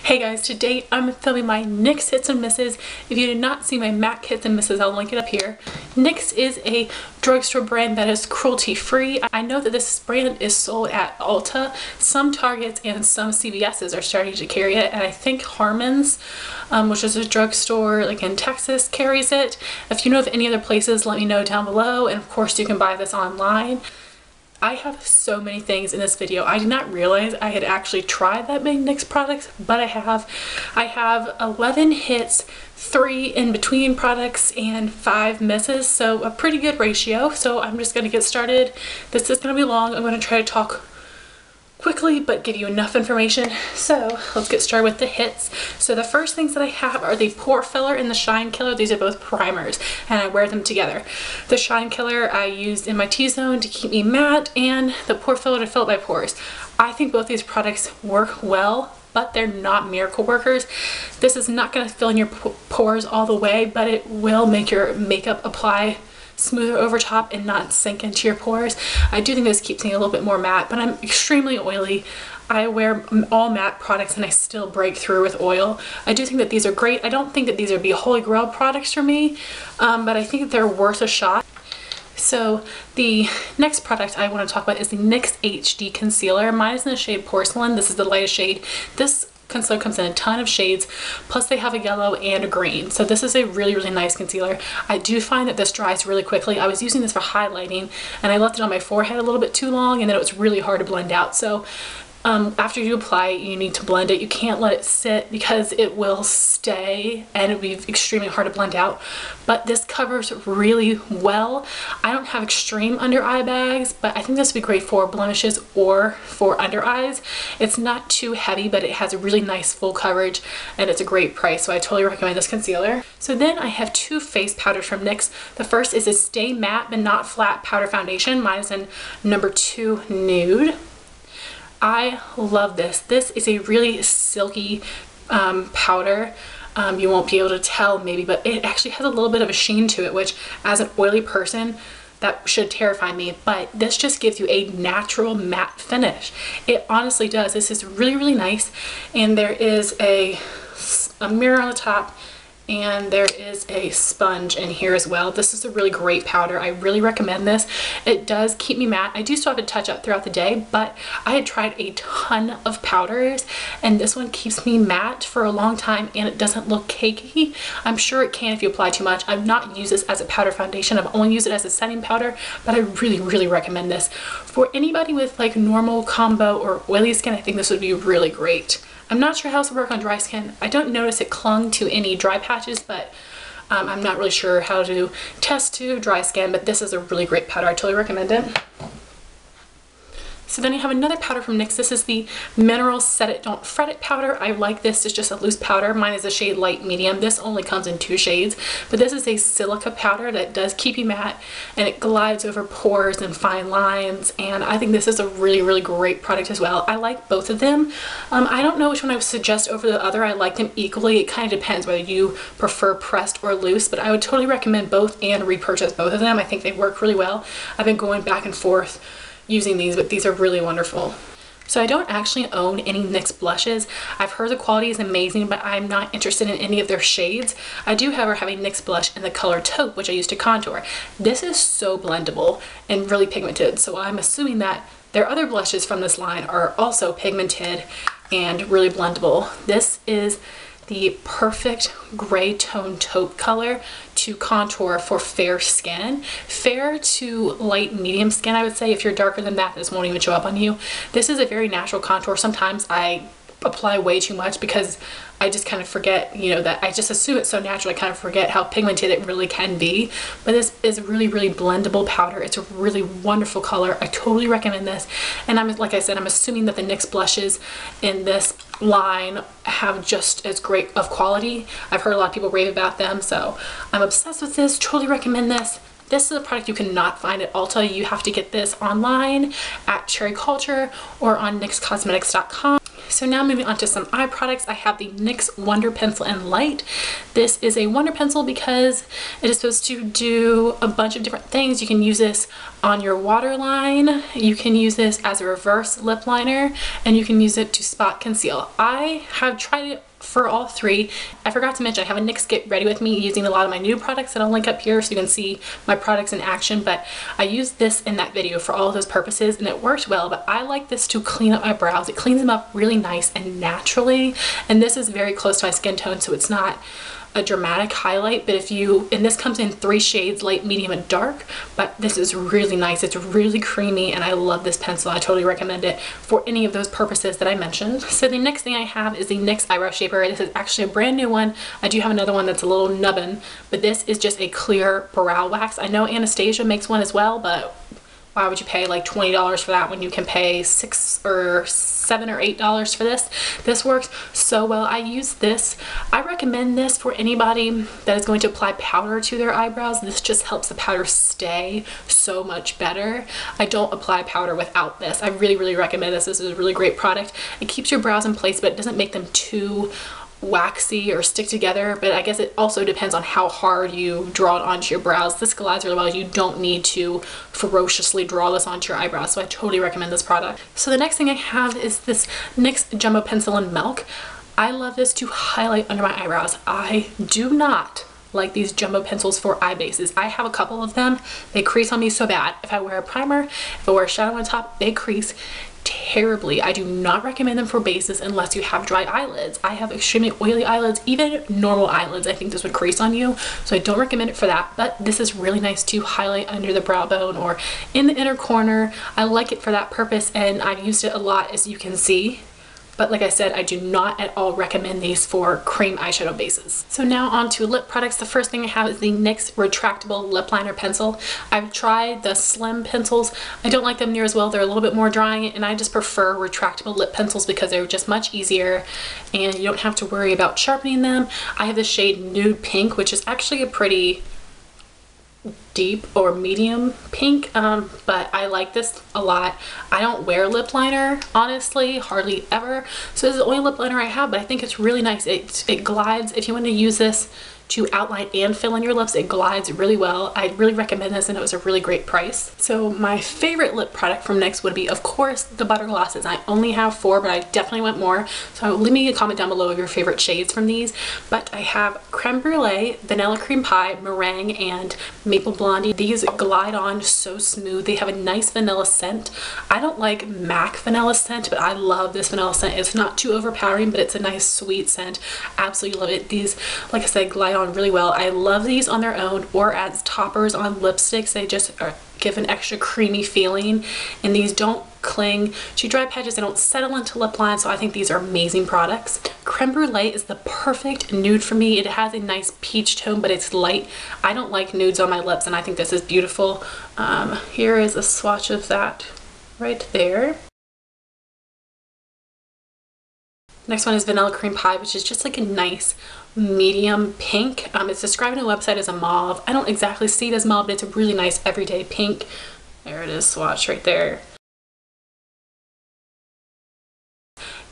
Hey guys, today I'm filming my NYX Hits and Misses. If you did not see my MAC Hits and Misses, I'll link it up here. NYX is a drugstore brand that is cruelty-free. I know that this brand is sold at Ulta. Some Targets and some CVS's are starting to carry it, and I think Harmon's, which is a drugstore like in Texas, carries it. If you know of any other places, let me know down below, and of course you can buy this online. I have so many things in this video. I did not realize I had actually tried that many NYX products, but I have. I have 11 hits, 3 in between products, and 5 misses, so a pretty good ratio. So I'm just gonna get started. This is gonna be long. I'm gonna try to talk quickly but give you enough information. So let's get started with the hits. So the first things that I have are the Pore Filler and the Shine Killer. These are both primers and I wear them together. The Shine Killer I used in my T-zone to keep me matte, and the Pore Filler to fill up my pores. I think both these products work well, but they're not miracle workers. This is not going to fill in your pores all the way, but it will make your makeup apply smoother over top and not sink into your pores. I do think this keeps me a little bit more matte, but I'm extremely oily. I wear all matte products and I still break through with oil. I do think that these are great. I don't think that these would be holy grail products for me, but I think they're worth a shot. So the next product I want to talk about is the NYX HD Concealer. Mine is in the shade Porcelain. This is the lightest shade. This concealer comes in a ton of shades, plus they have a yellow and a green. So this is a really nice concealer. I do find that this dries really quickly. I was using this for highlighting and I left it on my forehead a little bit too long, and then it was really hard to blend out. So after you apply it, you need to blend it. You can't let it sit because it will stay and it'll be extremely hard to blend out. But this covers really well. I don't have extreme under eye bags, but I think this would be great for blemishes or for under eyes. It's not too heavy, but it has a really nice full coverage and it's a great price. So I totally recommend this concealer. So then I have 2 face powders from NYX. The first is a Stay Matte But Not Flat Powder Foundation. Mine is in number 2 Nude. I love this. This is a really silky powder. You won't be able to tell maybe, but it actually has a little bit of a sheen to it, which as an oily person, that should terrify me, but this just gives you a natural matte finish. It honestly does. This is really nice, and there is a mirror on the top, and there is a sponge in here as well. This is a really great powder. I really recommend this. It does keep me matte. I do still have to touch up throughout the day, but I had tried a ton of powders and this one keeps me matte for a long time and it doesn't look cakey. I'm sure it can if you apply too much. I've not used this as a powder foundation. I've only used it as a setting powder, but I really recommend this. For anybody with like normal, combo, or oily skin, I think this would be really great. I'm not sure how this will work on dry skin. I don't notice it clung to any dry patches, but I'm not really sure how to test to dry skin, but this is a really great powder. I totally recommend it. So then you have another powder from NYX. This is the Mineral Set It Don't Fret It powder. I like this. It's just a loose powder. Mine is a shade light medium. This only comes in 2 shades, but this is a silica powder that does keep you matte and it glides over pores and fine lines, and I think this is a really great product as well. I like both of them. I don't know which one I would suggest over the other. I like them equally. It kind of depends whether you prefer pressed or loose, but I would totally recommend both and repurchase both of them. I think they work really well. I've been going back and forth using these, but these are really wonderful. So I don't actually own any NYX blushes. I've heard the quality is amazing, but I'm not interested in any of their shades. I do, however, have a NYX blush in the color Taupe, which I use to contour. This is so blendable and really pigmented, so I'm assuming that their other blushes from this line are also pigmented and really blendable. This is the perfect gray tone taupe color to contour for fair skin. Fair to light medium skin, I would say. If you're darker than that, this won't even show up on you. This is a very natural contour. Sometimes I apply way too much because I just kind of forget, you know, that I just assume it's so natural. I kind of forget how pigmented it really can be. But this is a really blendable powder. It's a really wonderful color. I totally recommend this. And like I said, I'm assuming that the NYX blushes in this line have just as great of quality. I've heard a lot of people rave about them, so I'm obsessed with this. Totally recommend this. This is a product you cannot find at Ulta. You have to get this online at Cherry Culture or on nyxcosmetics.com. So now moving on to some eye products, I have the NYX Wonder Pencil in Light. This is a wonder pencil because it is supposed to do a bunch of different things. You can use this on your waterline. You can use this as a reverse lip liner, and you can use it to spot conceal. I have tried it for all three. I forgot to mention I have a NYX Get Ready With Me using a lot of my new products that I'll link up here so you can see my products in action, but I used this in that video for all of those purposes and it worked well. But I like this to clean up my brows. It cleans them up really nice and naturally, and this is very close to my skin tone, so it's not a dramatic highlight. But if you, and this comes in 3 shades, light, medium, and dark, but this is really nice. It's really creamy and I love this pencil. I totally recommend it for any of those purposes that I mentioned. So the next thing I have is the NYX Eyebrow Shaper. This is actually a brand new one. I do have another one that's a little nubbin, but this is just a clear brow wax. I know Anastasia makes one as well, but why would you pay like $20 for that when you can pay $6 or $7 or $8 for this? This works so well. I use this. I recommend this for anybody that is going to apply powder to their eyebrows. This just helps the powder stay so much better. I don't apply powder without this. I really recommend this. This is a really great product. It keeps your brows in place, but it doesn't make them too waxy or stick together, but I guess it also depends on how hard you draw it onto your brows. This glides really well. You don't need to ferociously draw this onto your eyebrows, so I totally recommend this product. So the next thing I have is this NYX Jumbo Pencil in Milk. I love this to highlight under my eyebrows. I do not like these jumbo pencils for eye bases. I have a couple of them. They crease on me so bad. If I wear a primer, if I wear a shadow on top, they crease terribly. I do not recommend them for bases unless you have dry eyelids. I have extremely oily eyelids, even normal eyelids. I think this would crease on you, so I don't recommend it for that, but this is really nice to highlight under the brow bone or in the inner corner. I like it for that purpose and I've used it a lot, as you can see. But like I said, I do not at all recommend these for cream eyeshadow bases. So now on to lip products. The first thing I have is the NYX Retractable Lip Liner Pencil. I've tried the slim pencils. I don't like them near as well. They're a little bit more drying, and I just prefer retractable lip pencils because they're just much easier and you don't have to worry about sharpening them. I have the shade Nude Pink, which is actually a pretty deep or medium pink, but I like this a lot. I don't wear lip liner, honestly, hardly ever, so this is the only lip liner I have, but I think it's really nice. It glides. If you want to use this to outline and fill in your lips, it glides really well. I really recommend this and it was a really great price. So my favorite lip product from NYX would be, of course, the butter glosses. I only have 4, but I definitely want more, so leave me a comment down below of your favorite shades from these. But I have Creme Brulee, Vanilla Cream Pie, Merengue, and Maple Blondie. These glide on so smooth. They have a nice vanilla scent. I don't like MAC vanilla scent, but I love this vanilla scent. It's not too overpowering, but it's a nice sweet scent. Absolutely love it. These, like I said, glide on really well. I love these on their own or as toppers on lipsticks. They just give an extra creamy feeling, and these don't cling to dry patches. They don't settle into lip lines, so I think these are amazing products. Creme Brulee is the perfect nude for me. It has a nice peach tone, but it's light. I don't like nudes on my lips, and I think this is beautiful. Here is a swatch of that right there. Next one is Vanilla Cream Pie, which is just like a nice medium pink. It's described on the website as a mauve. I don't exactly see it as mauve, but it's a really nice everyday pink. There it is, swatch right there.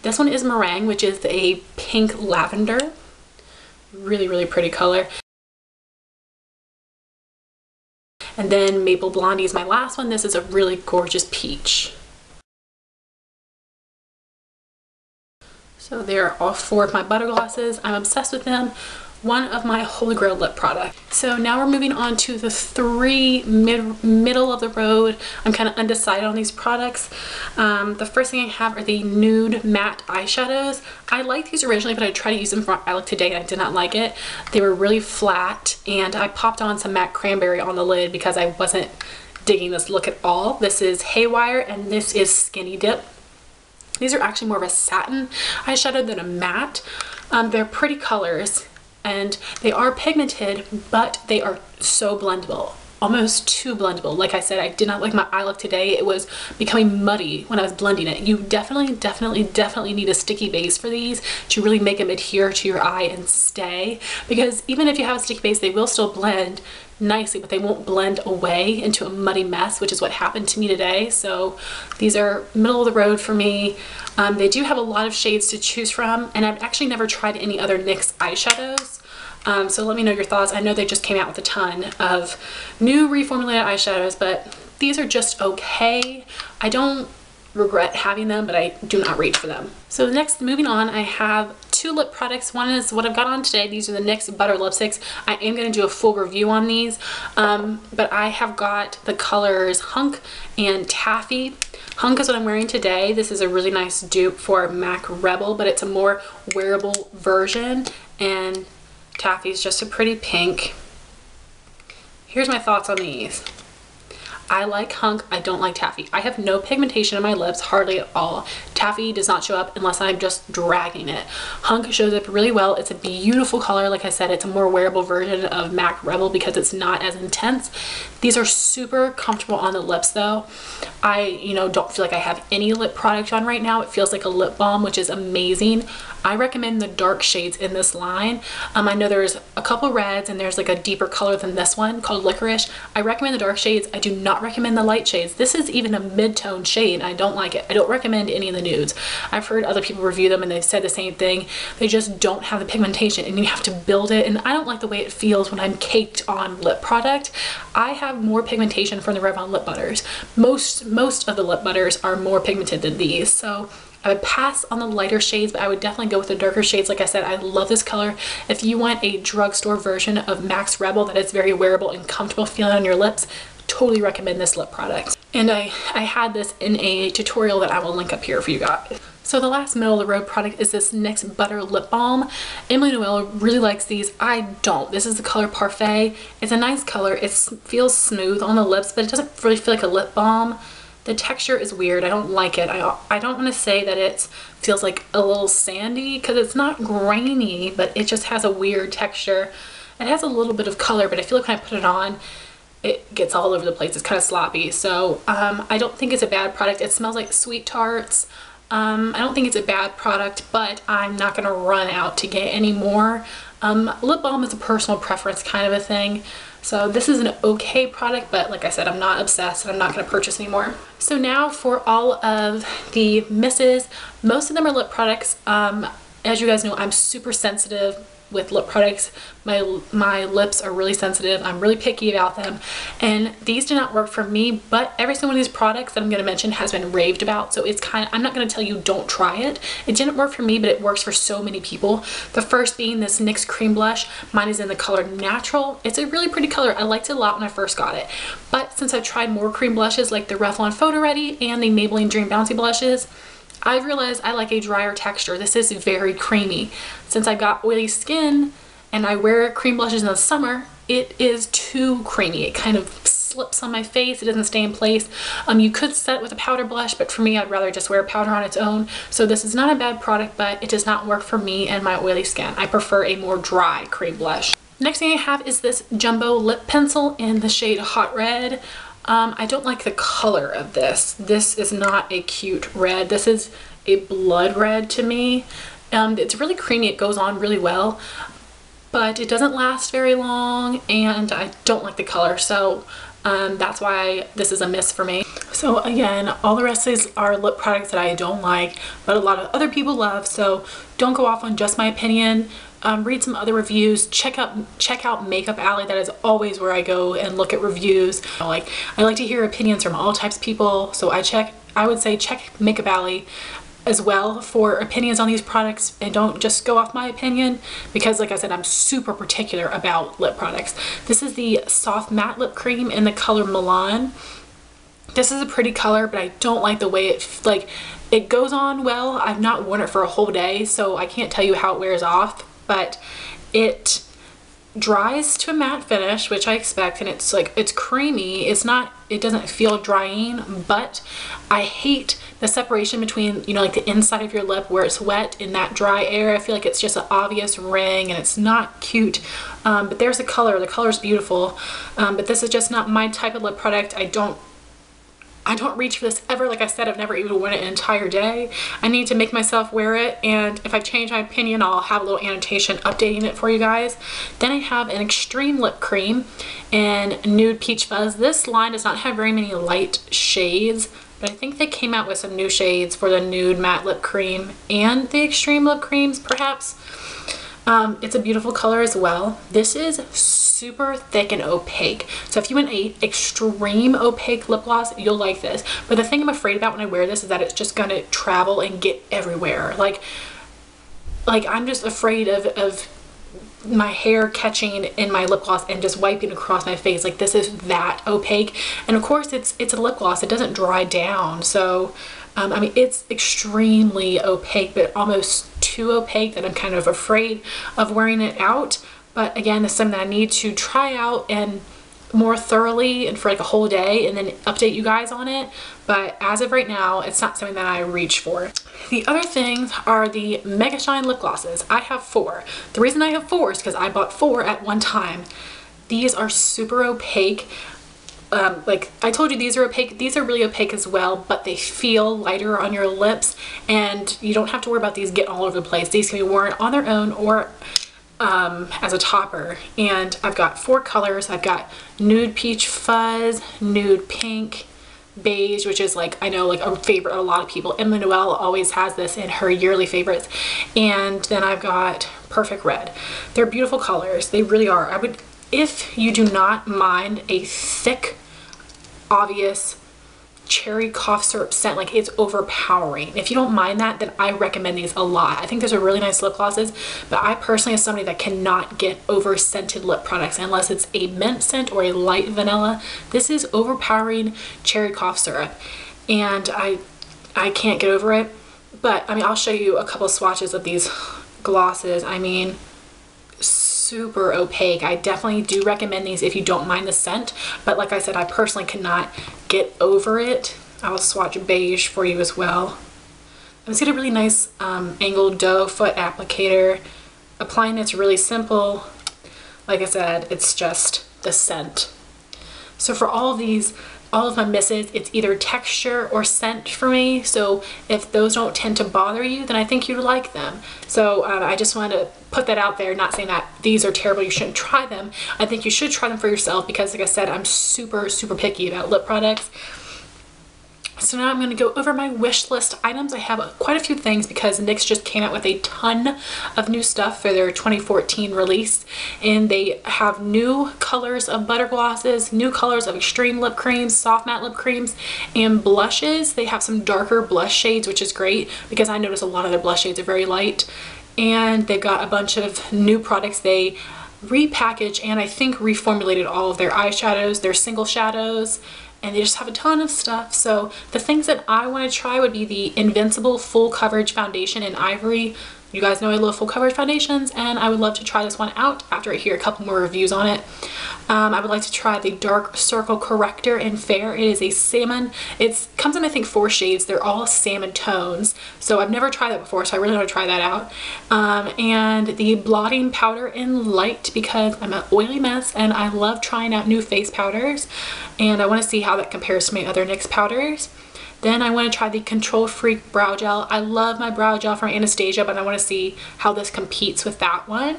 This one is Merengue, which is a pink lavender. Really pretty color. And then Maple Blondie is my last one. This is a really gorgeous peach. So there are all 4 of my butter glosses. I'm obsessed with them. One of my holy grail lip products. So now we're moving on to the 3 middle of the road. I'm kind of undecided on these products. The first thing I have are the Nude Matte Eyeshadows. I liked these originally, but I tried to use them for my eye look today and I did not like it. They were really flat, and I popped on some matte cranberry on the lid because I wasn't digging this look at all. This is Haywire and this is Skinny Dip. These are actually more of a satin eyeshadow than a matte. They're pretty colors and they are pigmented, but they are so blendable. Almost too blendable. Like I said, I did not like my eye look today. It was becoming muddy when I was blending it. You definitely need a sticky base for these to really make them adhere to your eye and stay, because even if you have a sticky base, they will still blend nicely, but they won't blend away into a muddy mess, which is what happened to me today. So these are middle of the road for me. They do have a lot of shades to choose from, and I've actually never tried any other NYX eyeshadows. So let me know your thoughts. I know they just came out with a ton of new reformulated eyeshadows, but These are just okay. I don't regret having them, but I do not reach for them. So next, moving on, I have two lip products. One is what I've got on today. These are the NYX Butter Lipsticks. I am going to do a full review on these, but I have got the colors Hunk and Taffy. Hunk is what I'm wearing today. This is a really nice dupe for MAC Rebel, but it's a more wearable version, and Taffy is just a pretty pink. Here's my thoughts on these. I like Hunk, I don't like Taffy. I have no pigmentation in my lips, hardly at all. Taffy does not show up unless I'm just dragging it. Hunk shows up really well. It's a beautiful color. Like I said, it's a more wearable version of MAC Rebel because it's not as intense. These are super comfortable on the lips though. I, don't feel like I have any lip product on right now. It feels like a lip balm, which is amazing. I recommend the dark shades in this line. I know there's a couple reds and there's like a deeper color than this one called Licorice. I recommend the dark shades. I do not recommend the light shades. This is even a mid-tone shade. I don't like it. I don't recommend any of the nudes. I've heard other people review them and they've said the same thing. They just don't have the pigmentation and you have to build it, and I don't like the way it feels when I'm caked on lip product. I have more pigmentation from the Revlon lip butters. Most of the lip butters are more pigmented than these, so I would pass on the lighter shades, but I would definitely go with the darker shades. Like I said, I love this color. If you want a drugstore version of MAC Rebel that is very wearable and comfortable feeling on your lips, totally recommend this lip product. And I had this in a tutorial that I will link up here for you guys. So the last middle of the road product is this NYX Butter Lip Balm. Emily Noel really likes these. I don't. This is the color Parfait. It's a nice color. It feels smooth on the lips, but it doesn't really feel like a lip balm. The texture is weird. I don't like it. I don't want to say that it feels like a little sandy because it's not grainy, but it just has a weird texture. It has a little bit of color, but I feel like when I put it on, it gets all over the place. It's kind of sloppy. So I don't think it's a bad product. It smells like Sweet Tarts. I don't think it's a bad product, but I'm not going to run out to get any more. Lip balm is a personal preference kind of a thing. So this is an okay product, but like I said, I'm not obsessed and I'm not going to purchase anymore. So now for all of the misses, most of them are lip products. As you guys know, I'm super sensitive with lip products. My lips are really sensitive. I'm really picky about them, and these do not work for me, but every single one of these products that I'm going to mention has been raved about, so it's kind of, I'm not going to tell you don't try it. It didn't work for me, but it works for so many people. The first being this NYX Cream Blush. Mine is in the color Natural. It's a really pretty color. I liked it a lot when I first got it, but since I've tried more cream blushes like the Revlon Photo Ready and the Maybelline Dream Bouncy blushes, I've realized I like a drier texture. This is very creamy. Since I've got oily skin and I wear cream blushes in the summer, it is too creamy. It kind of slips on my face. It doesn't stay in place. You could set it with a powder blush, but for me, I'd rather just wear powder on its own. So this is not a bad product, but it does not work for me and my oily skin. I prefer a more dry cream blush. Next thing I have is this Jumbo Lip Pencil in the shade Hot Red. I don't like the color of this. This is not a cute red. This is a blood red to me. It's really creamy. It goes on really well, but it doesn't last very long, and I don't like the color. So that's why this is a miss for me. So again, all the rest of these are lip products that I don't like, but a lot of other people love. So don't go off on just my opinion. Read some other reviews. Check out Makeup Alley. That is always where I go and look at reviews. I like to hear opinions from all types of people, so I would say check Makeup Alley as well for opinions on these products, and don't just go off my opinion, because like I said, I'm super particular about lip products. This is the Soft Matte Lip Cream in the color Milan. This is a pretty color, but I don't like the way it goes on well. I've not worn it for a whole day, so I can't tell you how it wears off, but it dries to a matte finish, which I expect, and it's creamy. It doesn't feel drying, but I hate the separation between, like the inside of your lip where it's wet in that dry air. I feel like it's just an obvious ring and it's not cute. But there's the color. The color is beautiful, but this is just not my type of lip product. I don't reach for this ever. Like I said, I've never even worn it an entire day. I need to make myself wear it, and if I change my opinion, I'll have a little annotation updating it for you guys. Then I have an Xtreme lip cream in Nude Peach Fuzz. This line does not have very many light shades, but I think they came out with some new shades for the Nude Matte Lip Cream and the Xtreme lip creams, perhaps. It's a beautiful color as well. This is super thick and opaque. So if you want a extreme opaque lip gloss, you'll like this. But the thing I'm afraid about when I wear this is that it's just gonna travel and get everywhere. Like I'm just afraid of my hair catching in my lip gloss and just wiping across my face. Like, this is that opaque. And of course it's a lip gloss, it doesn't dry down. So I mean, it's extremely opaque, but almost too opaque that I'm kind of afraid of wearing it out. But again, it's something that I need to try out and more thoroughly and for like a whole day and then update you guys on it. But as of right now, it's not something that I reach for. The other things are the Mega Shine lip glosses. I have 4. The reason I have 4 is because I bought 4 at one time. These are super opaque. Like I told you, these are opaque. These are really opaque as well, but they feel lighter on your lips, and you don't have to worry about these getting all over the place. These can be worn on their own or as a topper. And I've got 4 colors. I've got Nude Peach Fuzz, Nude Pink, Beige, which is like, I know, like a favorite of a lot of people. Emma Noel always has this in her yearly favorites. And then I've got Perfect Red. They're beautiful colors. They really are. I would, if you do not mind a thick, obvious cherry cough syrup scent, like it's overpowering, if you don't mind that, then I recommend these a lot. I think those are really nice lip glosses, but I personally am somebody that cannot get over scented lip products unless it's a mint scent or a light vanilla. This is overpowering cherry cough syrup, and I can't get over it. But I mean, I'll show you a couple swatches of these glosses. I mean, super opaque. I definitely do recommend these if you don't mind the scent, but like I said, I personally cannot get over it. I'll swatch Beige for you as well. I'm just getting a really nice angled doe foot applicator. Applying it's really simple. Like I said, it's just the scent. So for all of these, all of my misses, it's either texture or scent for me. So if those don't tend to bother you, then I think you'd like them. So I just want to put that out there, not saying that these are terrible, you shouldn't try them. I think you should try them for yourself because, like I said, I'm super picky about lip products. So now I'm going to go over my wish list items. I have quite a few things because NYX just came out with a ton of new stuff for their 2014 release, and they have new colors of butter glosses, new colors of extreme lip creams, soft matte lip creams, and blushes. They have some darker blush shades, which is great because I notice a lot of their blush shades are very light. And they've got a bunch of new products. They repackaged and I think reformulated all of their eyeshadows, their single shadows, and they just have a ton of stuff. So the things that I want to try would be the Invincible Full Coverage Foundation in Ivory. You guys know I love full coverage foundations, and I would love to try this one out after I hear a couple more reviews on it. I would like to try the Dark Circle Corrector in Fair. It is a salmon. It comes in, I think, 4 shades. They're all salmon tones. So I've never tried that before, so I really want to try that out. And the Blotting Powder in Light, because I'm an oily mess and I love trying out new face powders. And I want to see how that compares to my other NYX powders. Then I want to try the Control Freak Brow Gel. I love my brow gel from Anastasia, but I want to see how this competes with that one.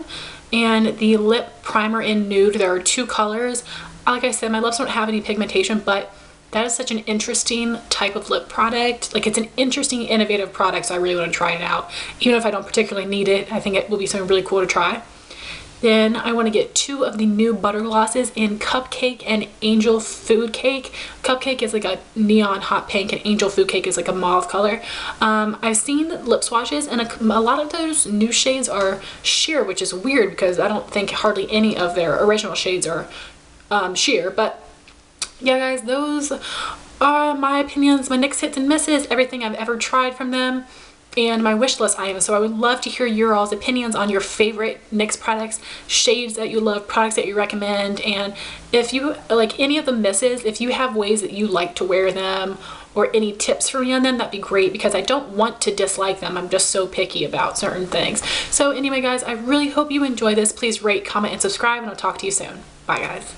And the Lip Primer in Nude. There are 2 colors. Like I said, my lips don't have any pigmentation, but that is such an interesting type of lip product. Like, it's an interesting, innovative product, so I really want to try it out. Even if I don't particularly need it, I think it will be something really cool to try. Then I want to get 2 of the new butter glosses in Cupcake and Angel Food Cake. Cupcake is like a neon hot pink and Angel Food Cake is like a mauve color. I've seen lip swatches and a lot of those new shades are sheer, which is weird because I don't think hardly any of their original shades are sheer. But yeah, guys, those are my opinions, my NYX hits and misses, everything I've ever tried from them, and my wish list items. So I would love to hear your all's opinions on your favorite NYX products, shades that you love, products that you recommend, and if you like any of the misses, if you have ways that you like to wear them or any tips for me on them, that'd be great because I don't want to dislike them. I'm just so picky about certain things. So anyway, guys, I really hope you enjoy this. Please rate, comment, and subscribe, and I'll talk to you soon. Bye, guys.